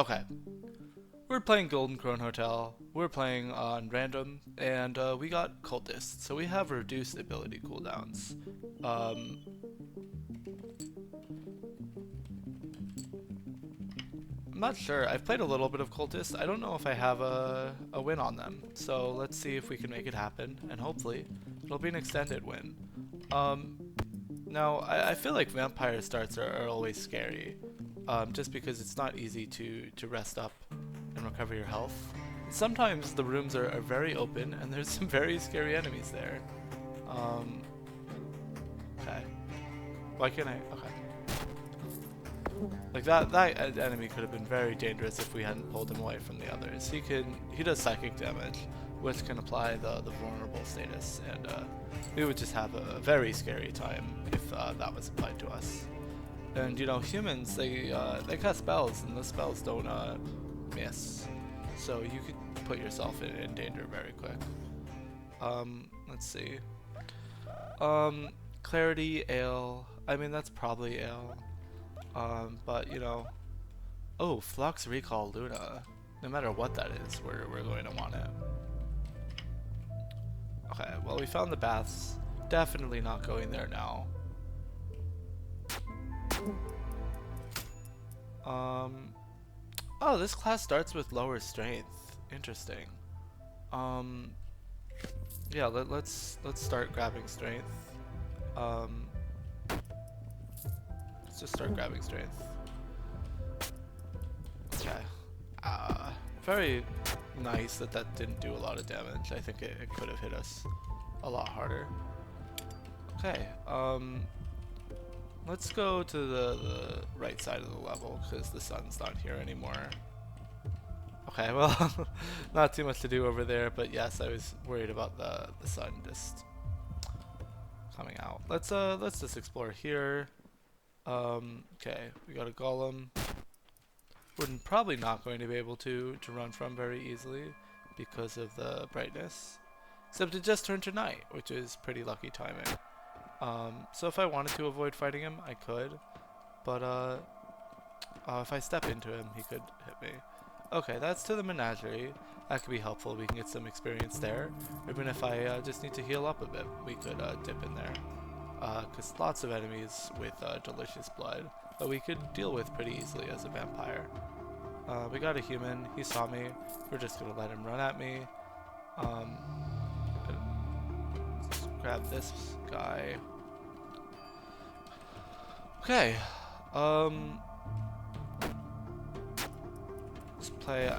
Okay. We're playing Golden Krone Hotel. We're playing on random, and we got Cultist, so we have reduced ability cooldowns. Um, I'm not sure. I've played a little bit of Cultist. I don't know if I have a win on them. So let's see if we can make it happen, and hopefully it'll be an extended win. Um, Now, I feel like vampire starts are always scary, just because it's not easy to rest up and recover your health. Sometimes the rooms are very open, and there's some very scary enemies there. Um, okay. Why can't I? Okay. Like that enemy could have been very dangerous if we hadn't pulled him away from the others. He does psychic damage, which can apply the vulnerable status, and we would just have a very scary time if that was applied to us. And you know, humans they cast spells, and the spells don't miss, so you could put yourself in danger very quick. Let's see. Clarity ale. I mean, that's probably ale. But you know, oh, Flux Recall Luna. No matter what that is, we're going to want it. Okay, well, we found the baths. Definitely not going there now. Oh, this class starts with lower strength. Interesting. Yeah, let's start grabbing strength. Let's just start grabbing strength. Okay. Very nice that didn't do a lot of damage. I think it could have hit us a lot harder. Okay, let's go to the right side of the level because the sun's not here anymore. Okay, well, not too much to do over there, but yes, I was worried about the sun just coming out. Let's just explore here. Okay, we got a golem. We're probably not going to be able to run from very easily because of the brightness. Except it just turned to night, which is pretty lucky timing. So if I wanted to avoid fighting him, I could. But if I step into him, he could hit me. Okay, that's to the menagerie. That could be helpful. We can get some experience there. Even if I just need to heal up a bit, we could dip in there. Because lots of enemies with delicious blood that we could deal with pretty easily as a vampire. We got a human. He saw me. We're just going to let him run at me. Let's grab this guy. Okay. Let's play.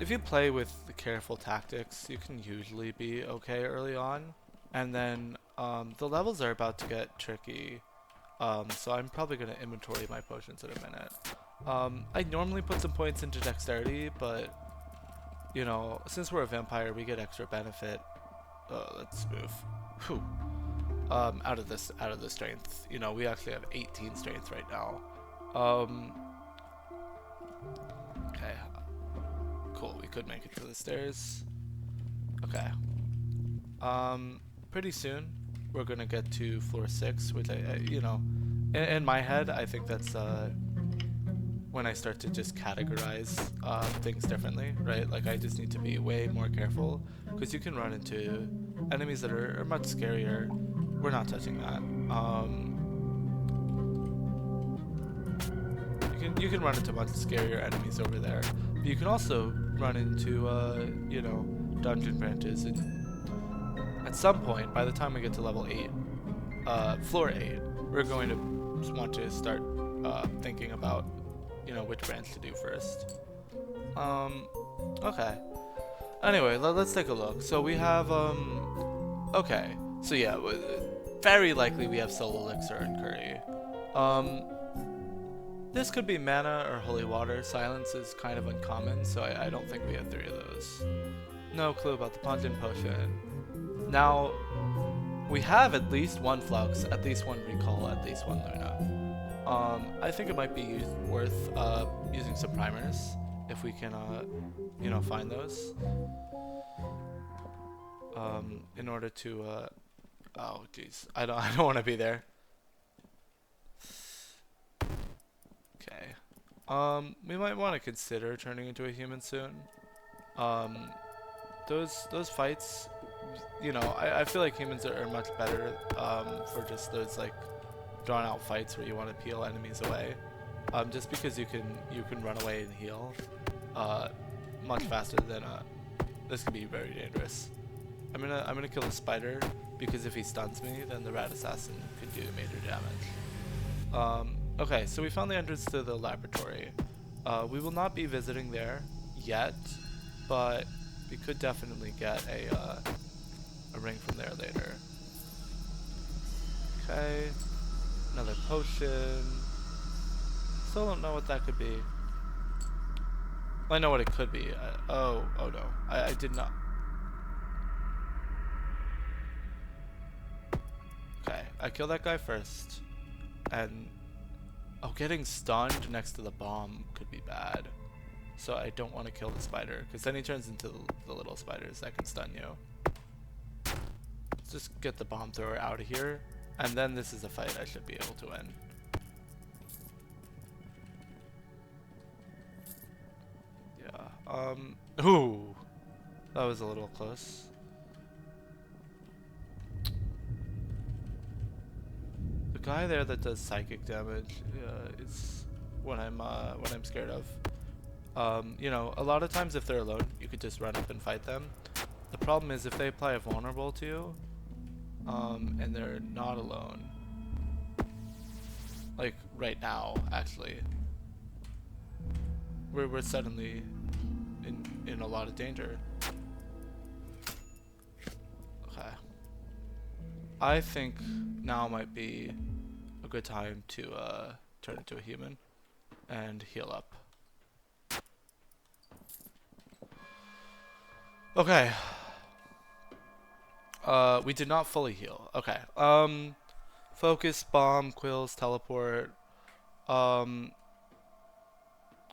If you play with the careful tactics, you can usually be okay early on. And then the levels are about to get tricky. So I'm probably going to inventory my potions in a minute. I normally put some points into dexterity, but you know, since we're a vampire, we get extra benefit. Let's move. Whew. Out of the strength. You know, we actually have 18 strength right now. Okay. Cool. We could make it to the stairs. Okay. Pretty soon we're gonna get to floor 6, which I you know, in my head, I think that's when I start to just categorize things differently, right? Like I just need to be way more careful because you can run into enemies that are much scarier. We're not touching that. You can run into much scarier enemies over there, but you can also run into you know, dungeon branches, and at some point, by the time we get to level 8, floor 8, we're going to want to start thinking about, you know, which branch to do first. Okay. Anyway, let's take a look. So we have, okay. So yeah, very likely we have Soul Elixir and Curry. This could be mana or holy water. Silence is kind of uncommon, so I don't think we have 3 of those. No clue about the pungent potion. Now, we have at least 1 Flux, at least 1 Recall, at least 1 Luna. I think it might be worth using some primers if we can, you know, find those. In order to, oh jeez, I don't want to be there. Okay. We might want to consider turning into a human soon. Um, those fights, you know, I feel like humans are much better for just those like drawn out fights where you want to peel enemies away. Just because you can run away and heal much faster than this can be very dangerous. I'm gonna kill the spider because if he stuns me, then the rat assassin could do major damage. Okay, so we found the entrance to the laboratory. We will not be visiting there yet, but we could definitely get a ring from there later. Okay, another potion. Still don't know what that could be. Well, I know what it could be. Oh no, I did not. Okay, I killed that guy first, and oh, getting stunned next to the bomb could be bad. So I don't want to kill the spider, because then he turns into the little spiders that can stun you. Let's just get the bomb thrower out of here, and then this is a fight I should be able to win. Yeah, ooh, that was a little close. The guy there that does psychic damage is what I'm scared of. You know, a lot of times if they're alone, you could just run up and fight them. The problem is if they apply a vulnerable to you, and they're not alone. Like right now, actually, we're suddenly in a lot of danger. Okay, I think now might be a good time to turn into a human and heal up. Okay. We did not fully heal. Okay. Focus, bomb, quills, teleport.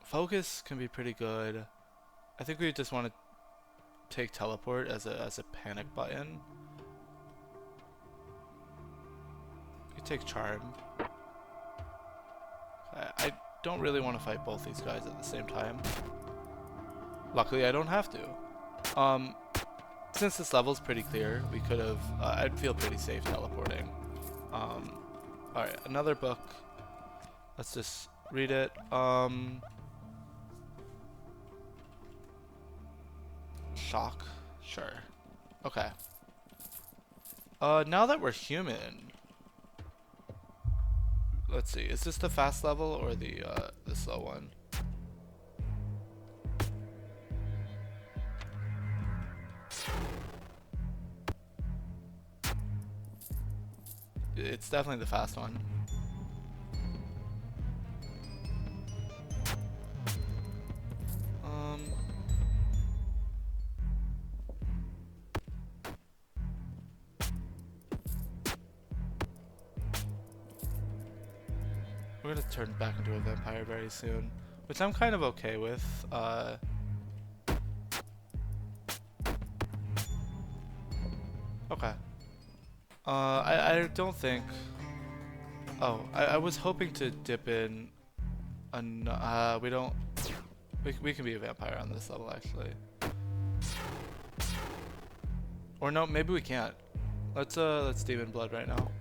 Focus can be pretty good. I think we just want to take teleport as a panic button. We take charm. I don't really want to fight both these guys at the same time. Luckily, I don't have to. Since this level's pretty clear, we could have. I'd feel pretty safe teleporting. Alright, another book. Let's just read it. Shock? Sure. Okay. Now that we're human, let's see. Is this the fast level or the slow one? It's definitely the fast one. We're gonna turn back into a vampire very soon, which I'm kind of okay with. Okay. I don't think. Oh, I was hoping to dip in. We don't. We can be a vampire on this level actually. Or no, maybe we can't. Let's demon blood right now.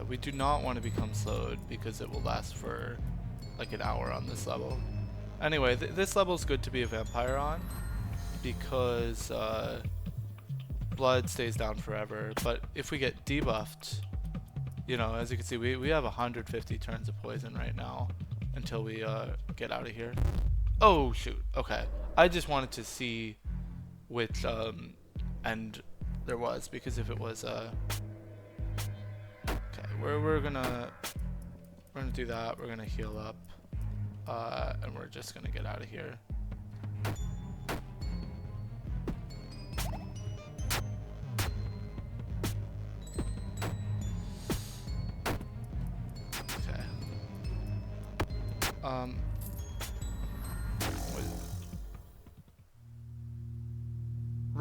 We do not want to become slowed because it will last for like an hour on this level. Anyway, this level is good to be a vampire on because blood stays down forever. But if we get debuffed, you know, as you can see, we have 150 turns of poison right now until we get out of here. Oh shoot! Okay, I just wanted to see which end there was, because if it was We're gonna do that. We're gonna heal up, and we're just gonna get out of here. Okay.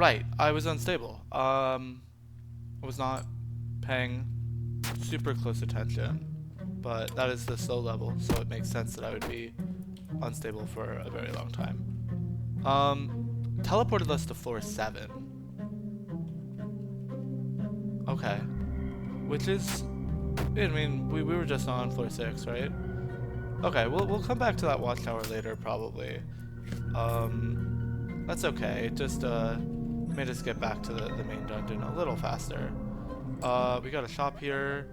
Right, I was unstable. I was not paying super close attention, but that is the slow level, so it makes sense that I would be unstable for a very long time. Teleported us to floor 7. Okay. Which is, I mean, we were just on floor 6, right? Okay, we'll come back to that watchtower later, probably. That's okay. It just made us get back to the main dungeon a little faster. We got a shop here.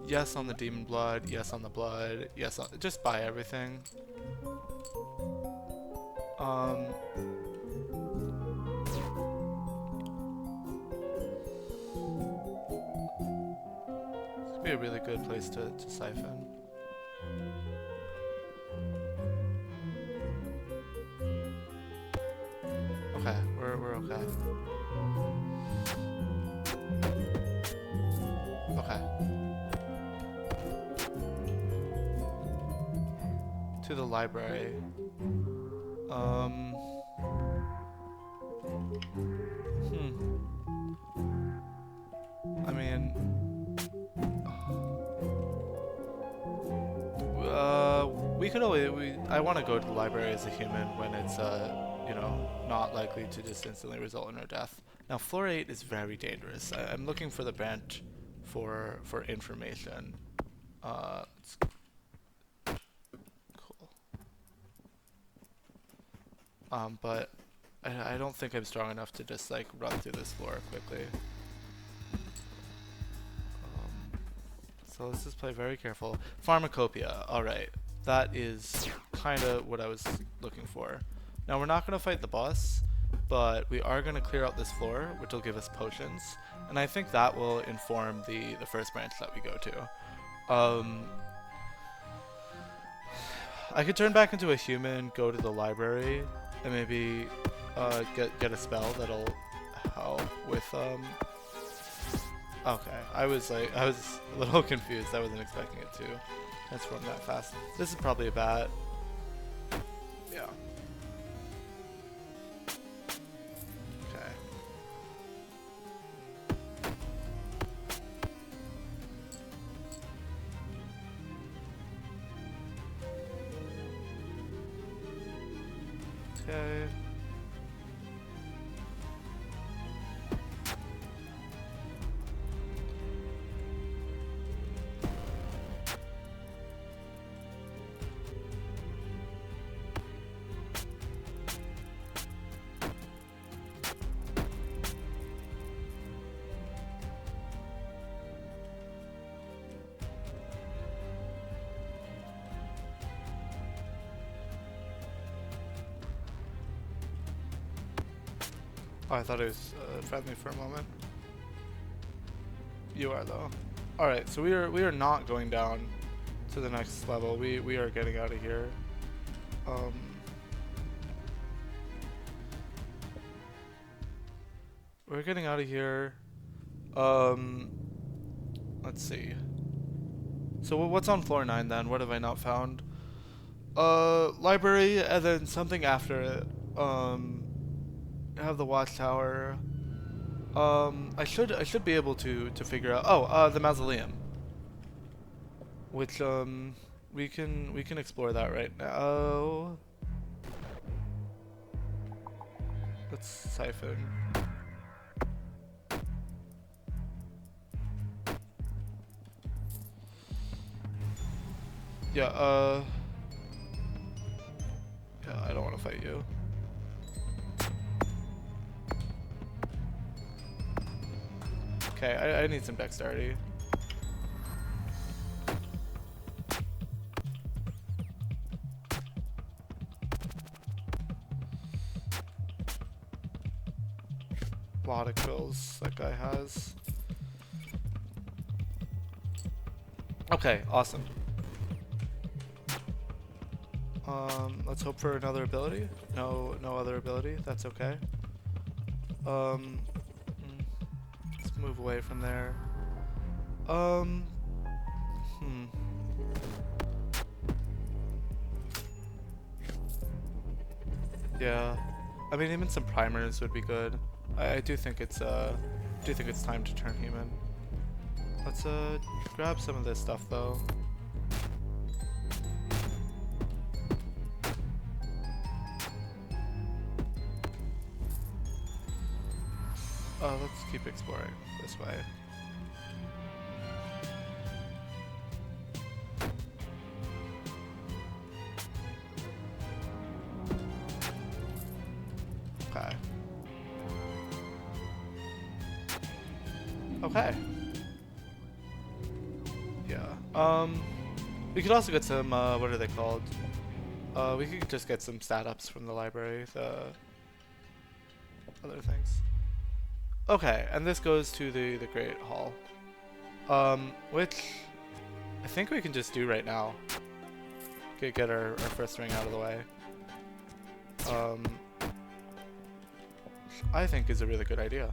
Yes on the demon blood. Yes on the blood. Yes on, just buy everything. This would be a really good place to siphon. Okay, we're okay. Okay. To the library. I mean, we could always. I want to go to the library as a human when it's you know, not likely to just instantly result in our death. Now, floor 8 is very dangerous. I'm looking for the branch for information. It's cool. But I don't think I'm strong enough to just like run through this floor quickly. So let's just play very careful. Pharmacopoeia. Alright. That is kind of what I was looking for. Now we're not going to fight the boss, but we are going to clear out this floor, which will give us potions. And I think that will inform the first branch that we go to. I could turn back into a human, go to the library, and maybe get a spell that'll help with okay, I was a little confused. I wasn't expecting it to transform that fast. This is probably a bat. Yeah. Okay. Okay. Oh, I thought it was friendly for a moment. You are though. All right, so we are not going down to the next level. We are getting out of here. We're getting out of here. Let's see. So what's on floor 9 then? What have I not found? Library, and then something after it. Have the watchtower. I should be able to figure out. Oh, the mausoleum. Which we can explore that right now. Let's siphon. Yeah, yeah, I don't want to fight you. Okay, I need some dexterity. A lot of kills that guy has. Okay, awesome. Let's hope for another ability. No other ability. That's okay. Let's move away from there. Yeah. I mean, even some primers would be good. I do think it's time to turn human. Let's grab some of this stuff though. Let's keep exploring this way. Okay. Okay. Yeah. We could also get some, what are they called? We could just get some stat ups from the library, the other things. Okay, and this goes to the Great Hall. Which I think we can just do right now. Get our first ring out of the way. I think is a really good idea.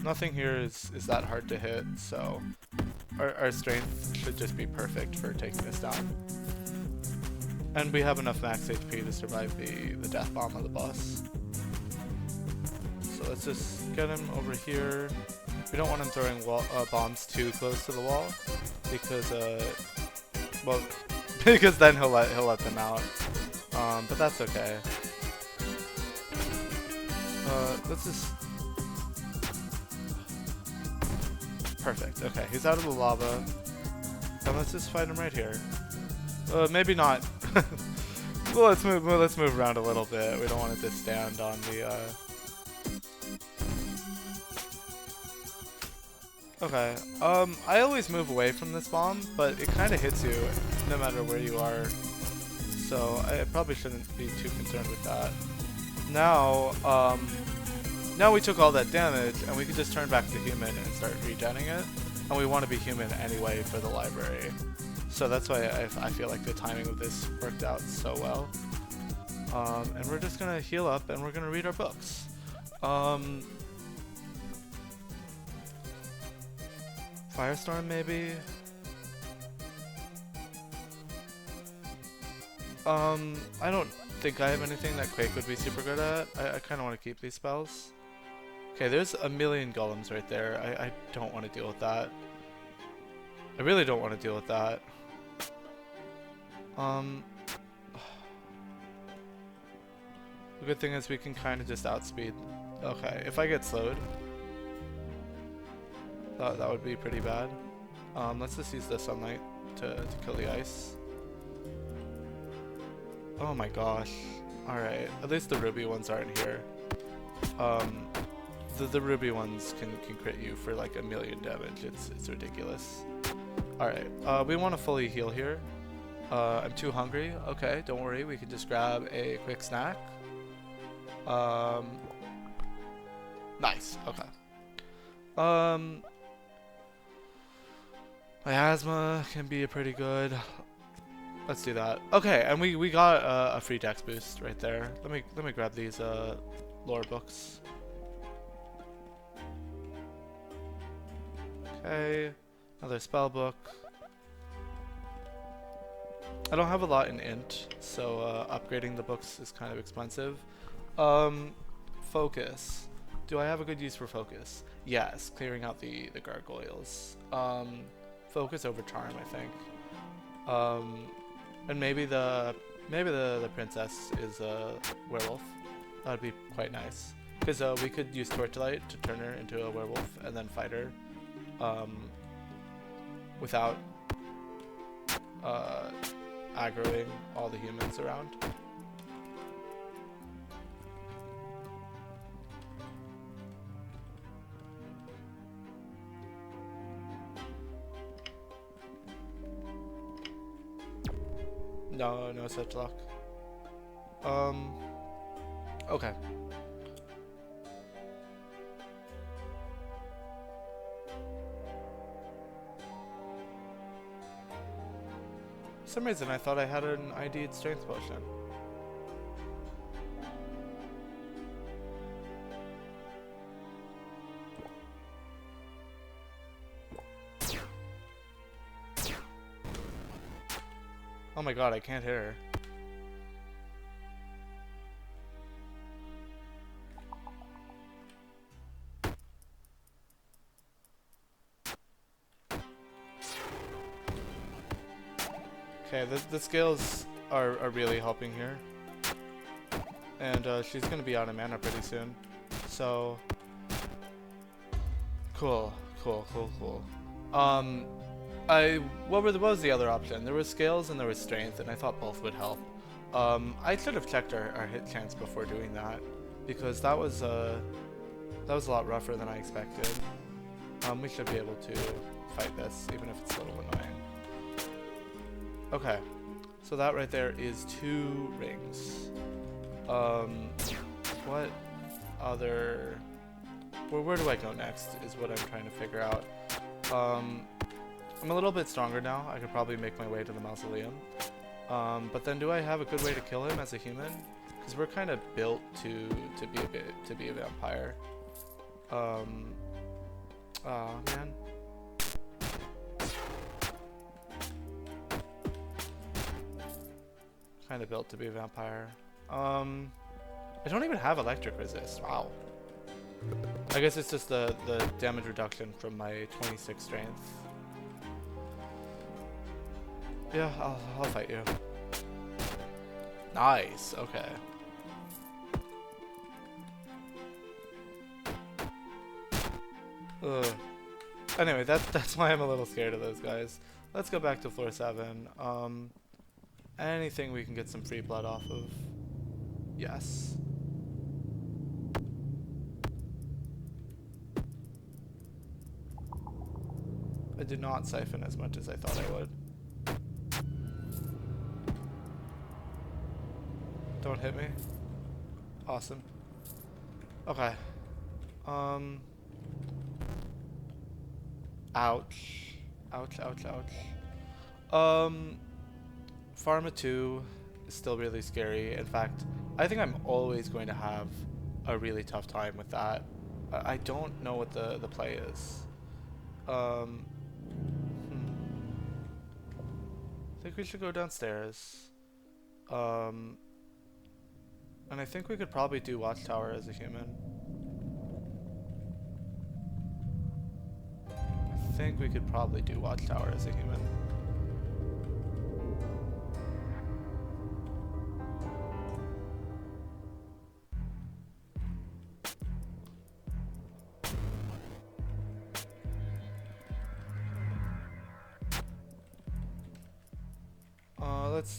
Nothing here is that hard to hit, so our strength should just be perfect for taking this down. And we have enough max HP to survive the death bomb of the boss. So let's just get him over here. We don't want him throwing bombs too close to the wall, because well, because then he'll let them out. But that's okay. Let's just. Perfect. Okay, he's out of the lava. And let's just fight him right here. Maybe not. Well, let's move around a little bit. We don't want it to stand on the. Okay. I always move away from this bomb, but it kind of hits you no matter where you are. So I probably shouldn't be too concerned with that. Now we took all that damage, and we can just turn back to human and start regenning it. And we want to be human anyway for the library. So that's why I feel like the timing of this worked out so well. And we're just going to heal up, and we're going to read our books. Firestorm, maybe? I don't think I have anything that Quake would be super good at. I kind of want to keep these spells. Okay, there's a million golems right there. I don't want to deal with that. I really don't want to deal with that. The good thing is we can kind of just outspeed. Okay, if I get slowed, that would be pretty bad. Let's just use the sunlight to kill the ice. Oh my gosh. Alright, at least the ruby ones aren't here. The ruby ones can crit you for like 1,000,000 damage. It's ridiculous. Alright, we want to fully heal here. I'm too hungry. Okay, don't worry, we can just grab a quick snack. Nice, okay. Miasma can be pretty good. Let's do that. Okay, and we got a free dex boost right there. Let me grab these lore books. Okay, another spell book. I don't have a lot in int, so upgrading the books is kind of expensive. Focus. Do I have a good use for focus? Yes, clearing out the gargoyles. Focus over charm, I think. And maybe the princess is a werewolf. That'd be quite nice. Because we could use torchlight to turn her into a werewolf and then fight her without aggroing all the humans around. No such luck. Okay. For some reason I thought I had an ID'd strength potion. Oh my god, I can't hit her. Okay, the skills are really helping here. And she's gonna be out of mana pretty soon. So cool. What was the other option? There was scales and there was strength, and I thought both would help. I should have checked our hit chance before doing that, because that was a lot rougher than I expected. We should be able to fight this, even if it's a little annoying. Okay, so that right there is 2 rings. What other... Where do I go next is what I'm trying to figure out. I'm a little bit stronger now. I could probably make my way to the mausoleum. But then do I have a good way to kill him as a human? Because we're kind of built to be a vampire. Man. Kind of built to be a vampire. I don't even have electric resist. Wow. I guess it's just the damage reduction from my 26 strength. Yeah, I'll fight you. Nice. Okay. Ugh. Anyway, that's why I'm a little scared of those guys. Let's go back to floor 7. Anything we can get some free blood off of. Yes. I did not siphon as much as I thought I would. Don't hit me. Awesome. Okay. Ouch. Ouch, ouch, ouch. Pharma 2 is still really scary. In fact, I think I'm always going to have a really tough time with that. I don't know what the play is. I think we should go downstairs. And I think we could probably do Watchtower as a human. I think we could probably do Watchtower as a human.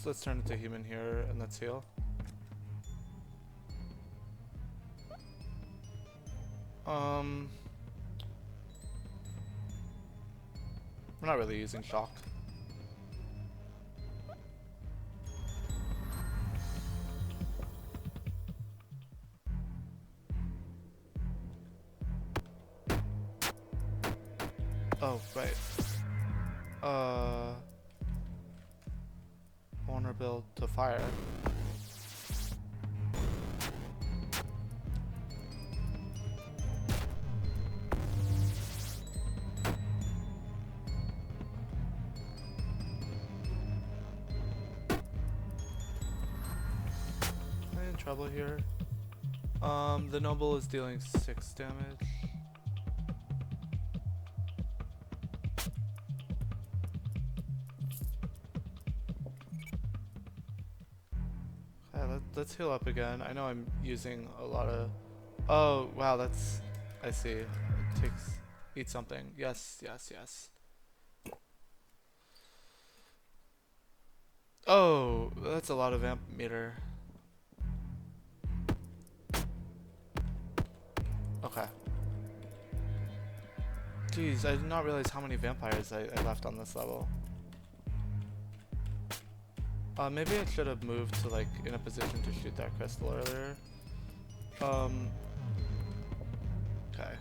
Let's turn it to human here and let's heal. We're not really using shock. Oh, right. Vulnerable to fire. Am I in trouble here? The noble is dealing 6 damage. Let's heal up again. I know I'm using a lot of... Oh, wow, that's... I see. It takes... Eat something. Yes, yes, yes. Oh, that's a lot of amp meter. Okay. Jeez, I did not realize how many vampires I left on this level. Maybe I should have moved to, like, in a position to shoot that crystal earlier. Okay.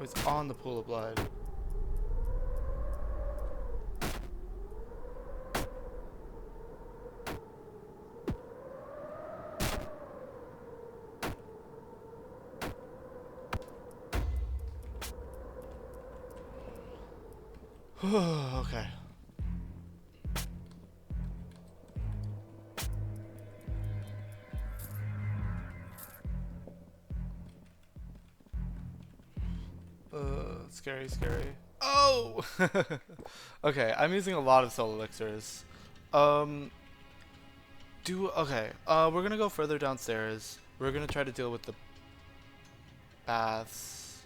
it's on the pool of blood. Okay. Scary, scary. Oh! Okay, I'm using a lot of soul elixirs. Okay, we're gonna go further downstairs. We're gonna try to deal with the baths.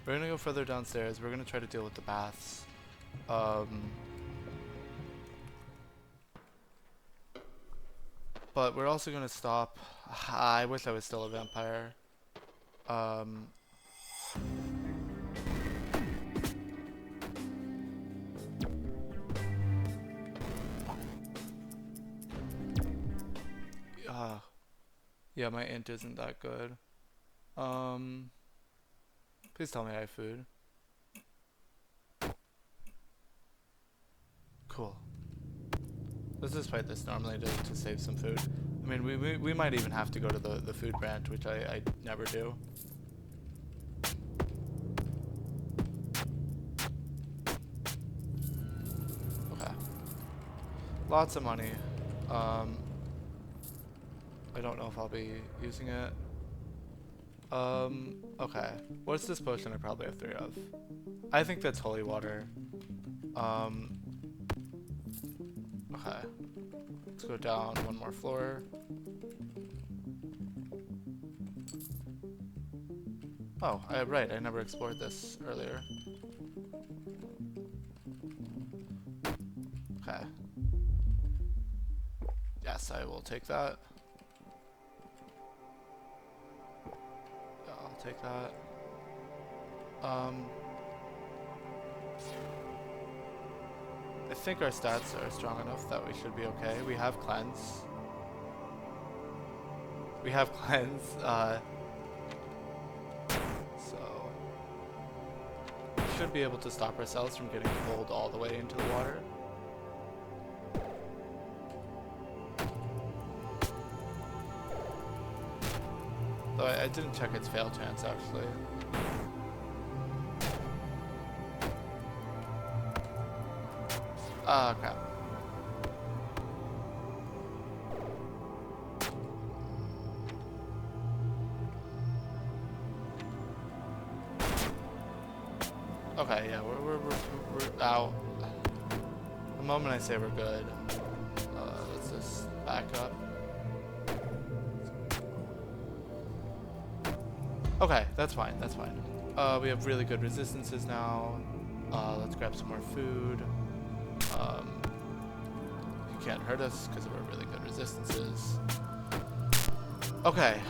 We're gonna go further downstairs. We're gonna try to deal with the baths. But we're also gonna stop. I wish I was still a vampire. Yeah, my int isn't that good. Please tell me I have food. Cool. Let's just fight this normally to save some food. I mean, we might even have to go to the food branch, which I never do. Okay. Lots of money. I don't know if I'll be using it. Okay. What's this potion I probably have 3 of? I think that's holy water. Okay. Let's go down 1 more floor. Oh, right, I never explored this earlier. Okay. Yes, I will take that. Yeah, I'll take that. I think our stats are strong enough that we should be okay. We have cleanse. We have cleanse, so we should be able to stop ourselves from getting pulled all the way into the water. Though I didn't check its fail chance actually. Ah, crap. Okay, yeah, we're out. The moment I say we're good, let's just back up. Okay, that's fine, that's fine. We have really good resistances now. Let's grab some more food. You can't hurt us because of our really good resistances. Okay.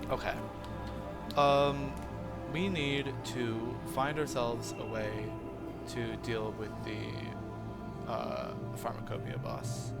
Okay. We need to find ourselves a way to deal with the pharmacopoeia boss.